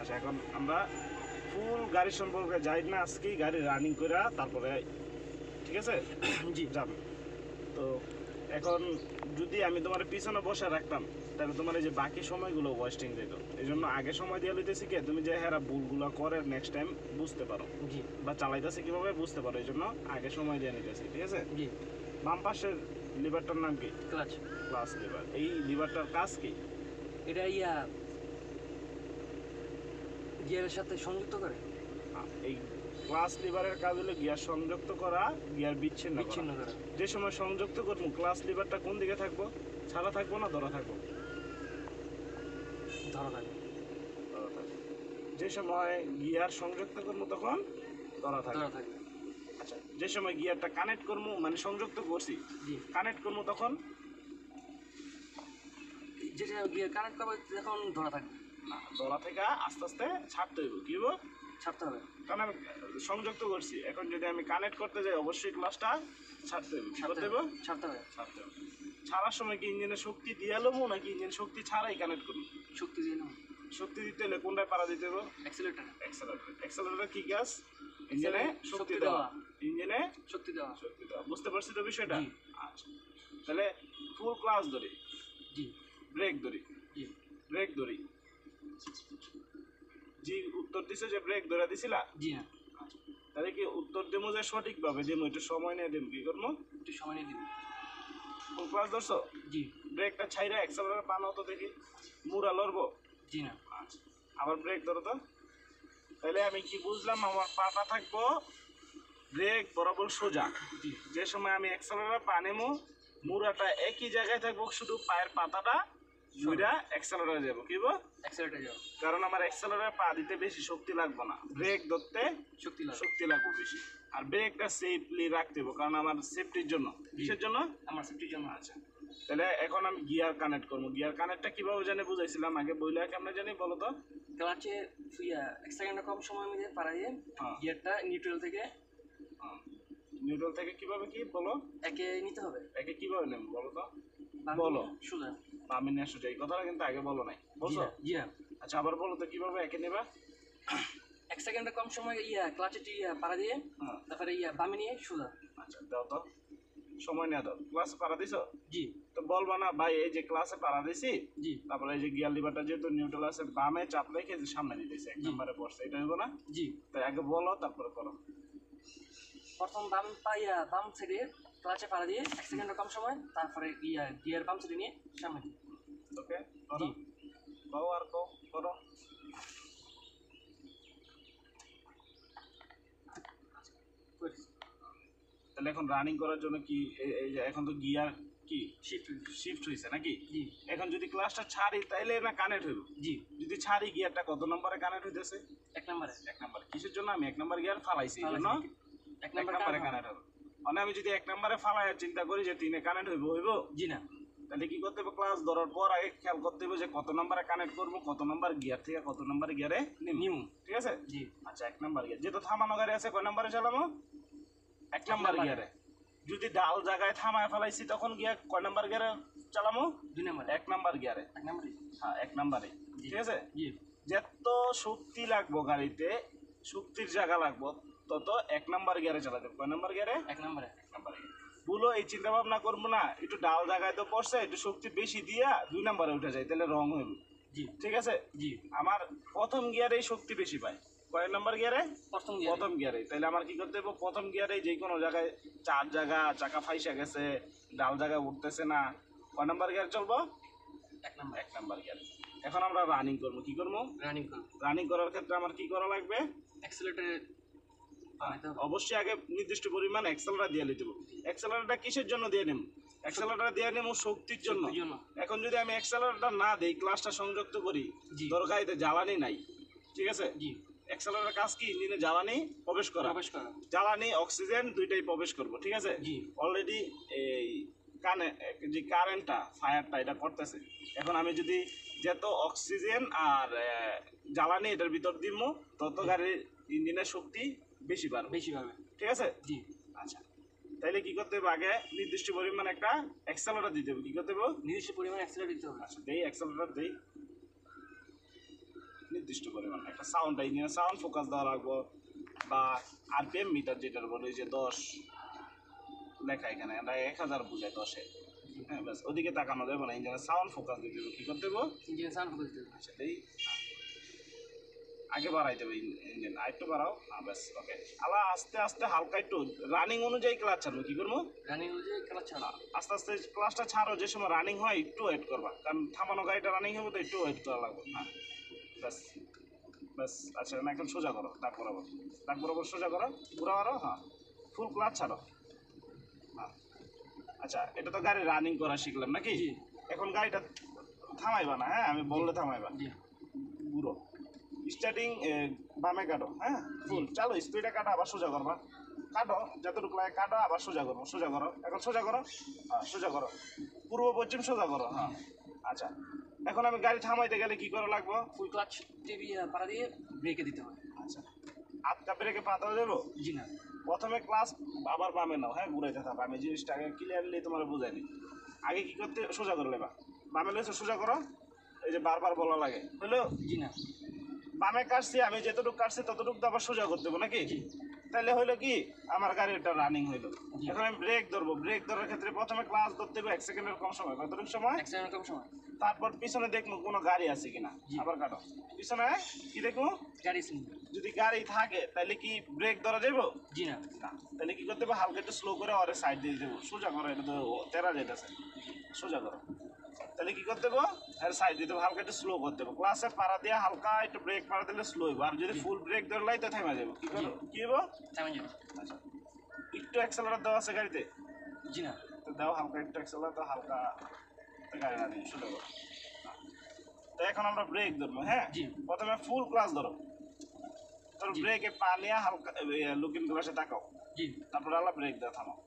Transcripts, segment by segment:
আচ্ছা, এখন আমরা ফুল গাড়ি সম্পর্কে যাই না, আজকেই গাড়ি রানিং করে তারপরে, ঠিক আছে? জি যাব। তো এখন যদি আমি তোমার পিছনে বসে রাখতাম, তাহলে তোমার এই যে বাকি সময়গুলো ওয়েস্টিং যেত। এই জন্য আগে সময় দিয়ে লইতেছি কি, তুমি যে হেরা ভুলগুলো করে নেক্সট টাইম বুঝতে পারো, জি বা চালাইতেছে কিভাবে বুঝতে পারো, এই জন্য আগে সময় দিয়ে নিতেছি, ঠিক আছে? জি। বাম পাশের লিভারটার নাম কি? ক্লাচ। Class liver. এই লিভারটার কাজ কি? এটা গিয়ারের সাথে সংযুক্ত করে। এই ক্লাস লিভারের কাজ হলো গিয়ার সংযুক্ত করা, গিয়ার বিচ্ছিন্ন করা। যে সময় সংযুক্ত করবো, ক্লাস লিভারটা কোন দিকে থাকবো? ছাড়া থাকবো না ধরা থাকবো? ধরা থাকে। ধরা থাকবো। যে সময় গিয়ার সংযুক্ত করবো তখন ধরা থাকবে। আচ্ছা, যে সময় গিয়ারটা কানেক্ট করবো, মানে সংযুক্ত করছি, জি কানেক্ট করবো তখন যেটা গিয়ার কানেক্ট করবে তখন ধরা থাকবে না, ধরা থেকে আস্তে আস্তে ছাড়তে হইব। কি হইব? ছাড়তে হবে। কারণ আমি সংযুক্ত করছি, এখন যদি আমি কানেক্ট করতে যাই অবশ্যই ক্লাসটা ছাড়তে হবে। ছাড়তে হবে। ছাড়ার সময় কি ইঞ্জিনের শক্তি দিয়ে এলো নাকি ইঞ্জিন শক্তি ছাড়াই কানেক্ট করবো? শক্তি দিয়ে নাও। শক্তি দিতে হলে কোনটায় পাড়া দিতে হবে? অ্যাক্সিলারেটর। অ্যাক্সেলারেটর কি গ্যাস? ইঞ্জিনে শক্তি দেওয়া। ইঞ্জিনে শক্তি দেওয়া। বুঝতে পারছি তো বিষয়টা? জি। আচ্ছা, তাহলে ফুল ক্লাস ধরি, জি ব্রেক ধরি, জি ব্রেক ধরি। জি, উত্তর দিছে যে ব্রেক ধরে দিছিলা? জি না। আচ্ছা, তাহলে কি উত্তর দেবো যে সঠিকভাবে দেবো, একটু সময় নিয়ে দেবো, কি করবো? একটু সময় নিয়ে দিবি। ফুল ক্লাস ধরছো? জি। ব্রেকটা ছাইরা অ্যাক্সেলারেটর পানো তো দেখি, মুড়া লড়বো? জি না। আচ্ছা, আবার ব্রেক ধরো তো। তাহলে আমি কি বুঝলাম, আমার পাটা থাকবো ব্রেক বরাবর সোজা। জি। যে সময় আমি অ্যাক্সেলারেটর পা নেবো, মুড়াটা একই জায়গায় থাকবো, শুধু পায়ের পাতাটা মুড়া অ্যাক্সেলারেটরে যাবো। কি বল? অ্যাক্সিলারেটর যাও। কারণ আমার অ্যাক্সেলারেটরে পা দিতে বেশি শক্তি লাগবে না, ব্রেক ধরতে শক্তি লাগবে বেশি। আর ব্রেকটা সেফলি রাখতে হবে, কারণ আমার সেফটির জন্য। কিসের জন্য? আমার সেফটির জন্য। আচ্ছা, তাহলে এখন আমি গিয়ার কানেক্ট করবো। গিয়ার কানেক্টটা কিভাবে জানি বুঝাইছিলাম আগে, বইলে কেমন জানি বলো তো? ক্লাচে 1 সেকেন্ড কম সময় মধ্যে পাড়া দিয়ে গিয়ারটা নিউট্রাল থেকে কিভাবে কি বলো? একে নিতে হবে। একে কিভাবে নেব বলো তো? বলো। সোজা। আমি নিয়ে সোজা, এই কথাটা কিন্তু আগে বলো নাই, বলছো? জি না। আচ্ছা, আবার বলো তো কিভাবে একে নেবা? 1 সেকেন্ড কম সময় ক্লাচে পাড়া দিয়ে তারপরে বামে নিয়ে সোজা। আচ্ছা, দাও তো, সময় নিয়ে দাও। ক্লাসে পাড়া দিছো? জি। তো বলবা না ভাই এই যে ক্লাসে পাড়া দিছি, জি। তারপরে এই যে গিয়ার লিভারটা যেহেতু নিউট্রাল আছে, বামে চাপ রেখে যে সামনে দিতেছে, 1 নম্বরে পড়ছে, এটা হইব না? জি। তাই আগে বলো তারপরে করো। প্রথম বাম সাইডে ক্লাচে পাড়া দিয়ে 1 সেকেন্ড কম সময়, তারপরে গিয়ার বাম সাইডে নিয়ে সামনে দিয়ে। ওকে, করো। কও আর কও, করো। তাহলে এখন রানিং করার জন্য কি, এই যে এখন তো গিয়ার কি শিফট হয়েছে নাকি? জি। এখন যদি ক্লাসটা ছাড়ি তাইলে না কানেক্ট হইব? জি। যদি ছাড়ি, গিয়ারটা কত নম্বরে কানেক্ট হইতেছে? 1 নম্বরে। 1 নম্বরে। কিসের জন্য? আমি 1 নম্বর গিয়ার ফালাইছি, এই জন্য 1 1 নম্বরে কানেক্ট হবে। মানে আমি যদি 1 নম্বরে ফালাই চিন্তা করি যে 3-এ কানেক্ট হইব? জি না। তাহলে কি করতে হবে? ক্লাস ধরার পর আগে খেয়াল করতে হবে যে কত নম্বরে কানেক্ট করবো, কত নম্বর গিয়ার থেকে কত নম্বর গিয়ারে নিমু, ঠিক আছে? জি। আচ্ছা, 1 নম্বর গিয়ার যেহেতু থামানো গাড়ি আছে, কয় নম্বরে চালাবো? 1 নম্বর গিয়ারে। যদি ডাল জায়গায় থামায় ফেলাইছি তখন গিয়ার কয় নম্বর গিয়ারে চালামো? 2 নম্বরে। 1 নম্বর গিয়ারে। 1 নম্বরে। হ্যাঁ, 1 নম্বরে, ঠিক আছে? জি। যত শক্তি লাগবো গাড়িতে, শক্তির জায়গা লাগবো, তত 1 নম্বর গিয়ারে চালাতে হবে। কয় নম্বর গিয়ারে? 1 নম্বরে। 1 নম্বরে। বলো, এই চিন্তা ভাবনা করবো না একটু ডাল জায়গায় তো পড়ছে, একটু শক্তি বেশি দিয়া 2 নম্বরে উঠে যায়, তাহলে রং হইব। জি। ঠিক আছে? জি। আমার প্রথম গিয়ারেই শক্তি বেশি পায়। কয় নম্বর গিয়ারে? প্রথম গিয়ারে। তাহলে আমার কি করতে হবে? প্রথম গিয়ারে যে কোনো জায়গায় চাকা ফাইসা গেছে, ডাল জায়গায় উঠতেছে না, কয় নম্বর গিয়ারে চলবো? 1 নম্বর গিয়ারে। এখন আমরা রানিং করবো। কি করবো? রানিং করার ক্ষেত্রে আমার কি করা লাগবে? অ্যাক্সিলারেটর অবশ্যই আগে নির্দিষ্ট পরিমাণ অ্যাক্সেলারেটর দিয়ে নিতে হবে। অ্যাক্সেলারেটরটা কিসের জন্য দিয়ে নেব? অ্যাক্সেলারেটর দিয়ে নেব শক্তির জন্য। এখন যদি আমি অ্যাক্সেলারেটর না দেই, ক্লাসটা সংযুক্ত করি, তোর গাড়িতে জ্বালানি নাই, ঠিক আছে? জি। অ্যাক্সেলারেটর কাজ কি? ইঞ্জিনে জ্বালানি প্রবেশ করা। জ্বালানি অক্সিজেন দুইটাই প্রবেশ করবো, ঠিক আছে? অলরেডি এই যে কারেন্টটা, ফায়ারটা এটা করতেছে। এখন আমি যদি যত অক্সিজেন আর জ্বালানি এটার ভিতর দিব, তত গাড়ির ইঞ্জিনের শক্তি বেশি পাবে, ঠিক আছে? জি। আচ্ছা, তাইলে কি করতে হবে? আগে নির্দিষ্ট পরিমাণ একটা অ্যাক্সেলারেটর দিতে হবে। কি করতে হবে? নির্দিষ্ট পরিমাণ অ্যাক্সিলারেটর দিতে হবে। আচ্ছা, দেই অ্যাক্সেলারেটর দেই, নির্দিষ্ট নির্দিষ্ট পরিমাণ একটা সাউন্ড ইঞ্জিনের সাউন্ড ফোকাস দেওয়া লাগবে বা আরপিএম মিটার যেটার বলে যে 10 লেখা এখানে আমরা 1000 বুঝাই 10-এ। হ্যাঁ ব্যাস ওদিকে তাকানো যাবে না, ইঞ্জিনের সাউন্ড ফোকাস দিতে হবে। কী করতে হবে? ইঞ্জিন সাউন্ড ফোকাস দিতে হবে। সেটাই আগে বাড়াইতে হবে ইঞ্জিন, আরেকটু বাড়াও। ব্যাস ওকে। আলা আস্তে আস্তে হালকা একটু রানিং অনুযায়ী ক্লাচ ছাড়বো। কী করবো? রানিং অনুযায়ী ক্লাচ ছাড়া আস্তে আস্তে ক্লাসটা ছাড়ো, যে সময় রানিং হয় একটু ওয়েট করবা, কারণ থামানো গাড়িটা রানিং হবে তো একটু ওয়েট করা লাগবে। হ্যাঁ ব্যাস ব্যাস। আচ্ছা না এখন সোজা করো, দাগ বরাবর সোজা করো, পুরো মারো। হ্যাঁ ফুল ক্লাচ ছাড়ো। হ্যাঁ আচ্ছা এটা তো গাড়ি রানিং করা শিখলাম নাকি? এখন গাড়িটা থামাইবা না, হ্যাঁ আমি বললে থামাইবা। পুরো স্টার্টিং বামে কাটো, হ্যাঁ ফুল চালো, স্পিডে কাটো, আবার সোজা করবা, কাটো যতটুকু লাগে কাটো, আবার সোজা করবো, সোজা করো, এখন সোজা করো, হ্যাঁ সোজা করো, পূর্ব পশ্চিম সোজা করো। হ্যাঁ আচ্ছা এখন আমি গাড়ি থামাইতে গেলে কি করা লাগবে? ফুল ক্লাচ টিভি পাড়া দিয়ে ব্রেকে দিতে হবে। আচ্ছা আটকা ব্রেকে পাতা দেবো? জি না, প্রথমে ক্লাস আবার বামে নাও, হ্যাঁ ঘুরাইতে থাকো। আমি জিনিসটা আগে ক্লিয়ারলি তোমার বুঝাইনি। আগে কি করতে? সোজা করে লেবা, বামে লেছো সোজা করো, এই যে বারবার বলা লাগে হলো। জি না, বামে কাটছি আমি, যতটুকু কাটছি ততটুকু তো আবার সোজা করতে হবে নাকি? তাহলে হইলো কি আমার গাড়িটা রানিং হইলো। এখন আমি ব্রেক ধরবো, ব্রেক ধরার ক্ষেত্রে প্রথমে ক্লাস ধরতে হবে 1 সেকেন্ডের কম সময়। কতটুকু সময়? 1 সেকেন্ড কম সময়। তারপর পিছনে দেখবো কোনো গাড়ি আছে কিনা, আবার কাটো, পিছনে কি দেখবো? গাড়ি শুনি। যদি গাড়ি থাকে তাহলে কি ব্রেক ধরা যাবো? জি না, না। তাহলে কি করতে হবে? হালকা একটু স্লো করে ওরে সাইড দিয়ে দেবো, সোজা করো, এটা তো তেরা যেতেছে, সোজা করো। তাহলে কি করতে হবে? এর সাইড দিতে হবে, হালকা একটু স্লো করতে হবে। ক্লাসে পাড়া দিয়ে হালকা একটু ব্রেক পাড়া দিলে স্লো হইব, আর যদি ফুল ব্রেক ধরলাই তো থেমে যাবো। কি করবো? কি হইব? থামে যাবে। আচ্ছা একটু অ্যাক্সেলারেটর দেওয়া আছে গাড়িতে? জি না, তো দাও হালকা একটু অ্যাক্সেলারেটর, হালকা গাড়ি না দিন সোজা করো। তো এখন আমরা ব্রেক ধরবো, হ্যাঁ জি। প্রথমে ফুল ক্লাস ধরো, তোর ব্রেকে পা নিয়ে হালকা লুকিং গ্লাসে তাকাও, জি। তারপর আলা ব্রেক দাও, থামাও।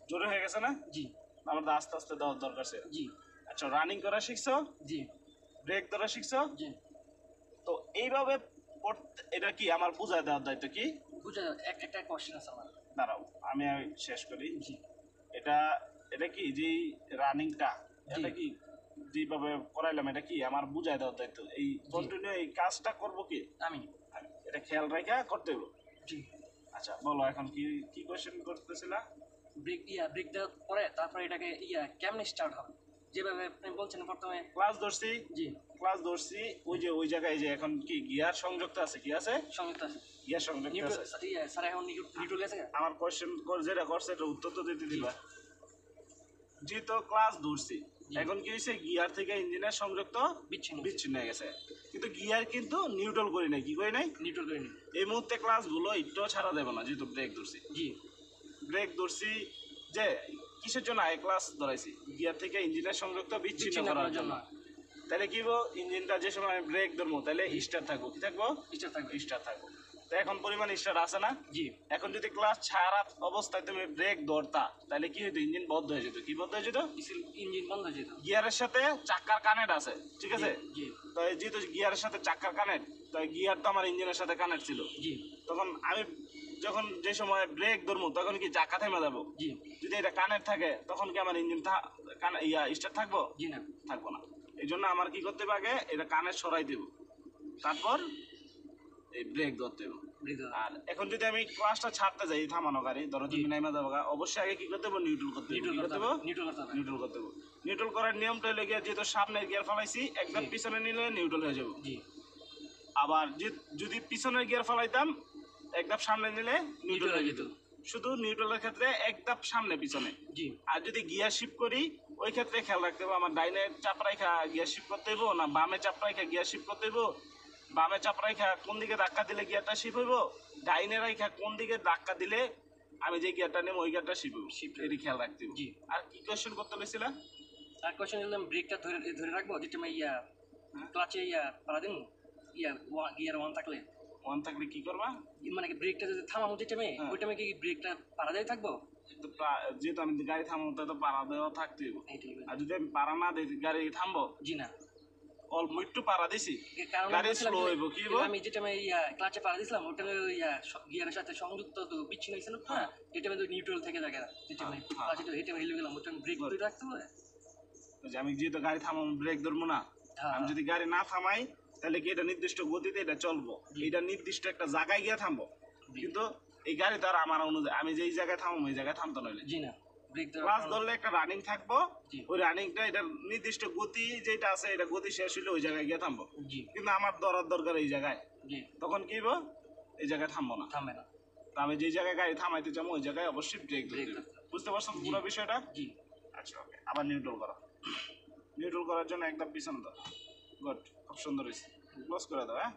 জোরে হয়ে গেছে না? জি। আমার তো আস্তে আস্তে দেওয়ার দরকার ছিল। জি। আচ্ছা রানিং করা শিখছো? জি। ব্রেক ধরা শিখছো? জি। তো এইভাবে এটা কি আমার বুঝায় দেওয়ার দায়িত্ব কি? বুঝা একটা কোশ্চেন আছে আমার। দাঁড়াও আমি শেষ করি। জি। এটা এটা কি যে রানিংটা, এটা কি যেভাবে করাইলাম, এটা কি আমার বুঝায় দেওয়ার দায়িত্ব? এই কন্টিনিউ এই কাজটা করবো কি আমি? এটা খেয়াল রেখে করতে হবে। জি। আচ্ছা বলো এখন কি কি কোশ্চেন করতেছিলা? ব্রেক দেওয়ার পরে তারপরে এটাকে কেমনে স্টার্ট হবে, যেভাবে আপনি বলছেন প্রথমে ক্লাস ধরছি, জি ক্লাস ধরছি, ওই যে ওই জায়গায় যে এখন কি গিয়ার সংযুক্ত আছে, কি আছে? সংযুক্ত আছে। গিয়ার সংযুক্ত আছে। স্যার এখন নিউট্রাল আছে। আমার কোশ্চেন যেটা করছে এটা উত্তর তো দিতে দিবা। যেহেতু ক্লাস ধরছি, এখন কি হয়েছে? গিয়ার থেকে ইঞ্জিনের সংযুক্ত বিচ্ছিন্ন হয়ে গেছে, কিন্তু গিয়ার কিন্তু নিউট্রাল করি নাই। কি করি নাই? নিউট্রাল করে নি। এই মুহূর্তে ক্লাসগুলো একটু ছাড়া দেবে না, যেহেতু ব্রেক ধরছি। জি। ব্রেক ধরছি যে কিসের জন্য? আই ক্লাস ধরাইছি গিয়ার থেকে ইঞ্জিনের সংযুক্ত বিচ্ছিন্ন করার জন্য। তাহলে কি ইঞ্জিনটা যে সময় ব্রেক ধরবো তাহলে স্টার থাকবো, কি থাকবো? স্টার থাকবো। তো এখন পরিমাণ স্টার আছে না? জি। এখন যদি ক্লাস ছাড়া অবস্থায় তুমি ব্রেক ধরতা তাহলে কি হইতো? ইঞ্জিন বন্ধ হয়ে যেত। কি বন্ধ হয়ে যেত? ইঞ্জিন বন্ধ হয়ে যেত। গিয়ারের সাথে চাক্কার কানেক্ট আছে, ঠিক আছে? জি। তো যেহেতু গিয়ারের সাথে চাক্কার কানেক্ট, তো গিয়ার তো আমার ইঞ্জিনের সাথে কানেক্ট ছিল। জি। তখন আমি যখন যে সময় ব্রেক ধরবো তখন কি চাক্কা থেমে যাবো? জি। যদি এটা কানেক্ট থাকে তখন কি আমার ইঞ্জিন স্টার্ট থাকবো? জি না, থাকবো না। এই জন্য আমার কি করতে হবে? আগে এটা কানেক্ট সরাই দেব, তারপর এই ব্রেক ধরতে হবে। আর এখন যদি আমি ক্লাসটা ছাড়তে যাই, থামানো গাড়ি ধরো তুমি নাইমা যাবো, অবশ্যই আগে কি করতে হবে? নিউট্রাল করতে হবে। নিউট্রাল করতে হবে। নিউট্রাল করার নিয়মটা হলো গিয়ে, যেহেতু সামনের গিয়ার ফেলাইছি, একদম পিছনে নিলে নিউট্রাল হয়ে যাবো। আবার যদি পিছনের গিয়ার ফেলাইতাম, একদম সামনে নিলে নিউট্রাল হয়ে যেত। শুধু নিউট্রালের ক্ষেত্রে একদম সামনে পিছনে। আর যদি গিয়ার শিফট করি ওই ক্ষেত্রে খেয়াল রাখতে হবে আমার ডাইনে চাপ রাখা গিয়ার শিফট করতে হইব না বামে চাপ রাখা গিয়ার শিফট করতে হইব। বামে চাপ রাখা কোন দিকে ধাক্কা দিলে গিয়ারটা শিফট হইব, ডাইনে রাখা কোন দিকে ধাক্কা দিলে আমি যে গিয়ারটা নেব ওই গিয়ারটা শিফট হইব, এটি খেয়াল রাখতে হবে। আর কি কোশ্চেন করতে বলেছিলাম? আর কোশ্চেন নিলাম ব্রেকটা ধরে রাখবো, যেটা আমি ক্লাচে পারা দিন গিয়ার 1 থাকলে। 1 থাকলে কি করবা? মানে ব্রেকটা যদি থামাবো যে টাইমে, ওই টাইমে কি ব্রেকটা পারা যায় থাকবো? যেহেতু আমি গাড়ি থামাবো তো পাড়া দেওয়া থাকতে হইব। আর যদি আমি পাড়া না দিই গাড়ি থামবো? জি না, অল্প একটু পাড়া দিছি, গাড়ি স্লো হইব। কি হইব? আমি যে টাইমে ক্লাচে পারা দিছিলাম ওই টাইমে গিয়ারের সাথে সংযুক্ত তো বিচ্ছিন্ন হয়েছিল না, এই টাইমে তো নিউট্রাল থেকে যায় যে টাইমে ক্লাচে তো এই টাইমে হিলে গেলাম, ওই টাইমে ব্রেক ধরে রাখতে হবে। আমি যেহেতু গাড়ি থামাবো ব্রেক ধরবো না, আমি যদি গাড়ি না থামাই তাহলে কি এটা নির্দিষ্ট গতিতে এটা চলবো, এটা নির্দিষ্ট একটা জায়গায় গিয়ে থামবো। কিন্তু এই গাড়ি তো আর আমার অনুযায়ী আমি যেই জায়গায় থামবো ওই জায়গায় থামতো নইলে। জি না, ব্রেক ক্লাস ধরলে একটা রানিং থাকবো, জি। ওই রানিংটা এটা নির্দিষ্ট গতি যেটা আছে এটা গতি শেষ হলে ওই জায়গায় গিয়ে থামবো। জি কিন্তু আমার ধরার দরকার এই জায়গায়, জি, তখন কি হইবো, এই জায়গায় থামবো না। থামবে না। তা আমি যে জায়গায় গাড়ি থামাইতে চাবো ওই জায়গায় অবশ্যই ব্রেক ব্রেক ধরতে হবে। ধরতে হবে। বুঝতে পারছো পুরো বিষয়টা? জি আচ্ছা ওকে, আবার নিউট্রাল করো। নিউট্রাল করার জন্য একদম পিছন দাও। গুড, খুব সুন্দর হয়েছে। ক্লোজ করে দাও। হ্যাঁ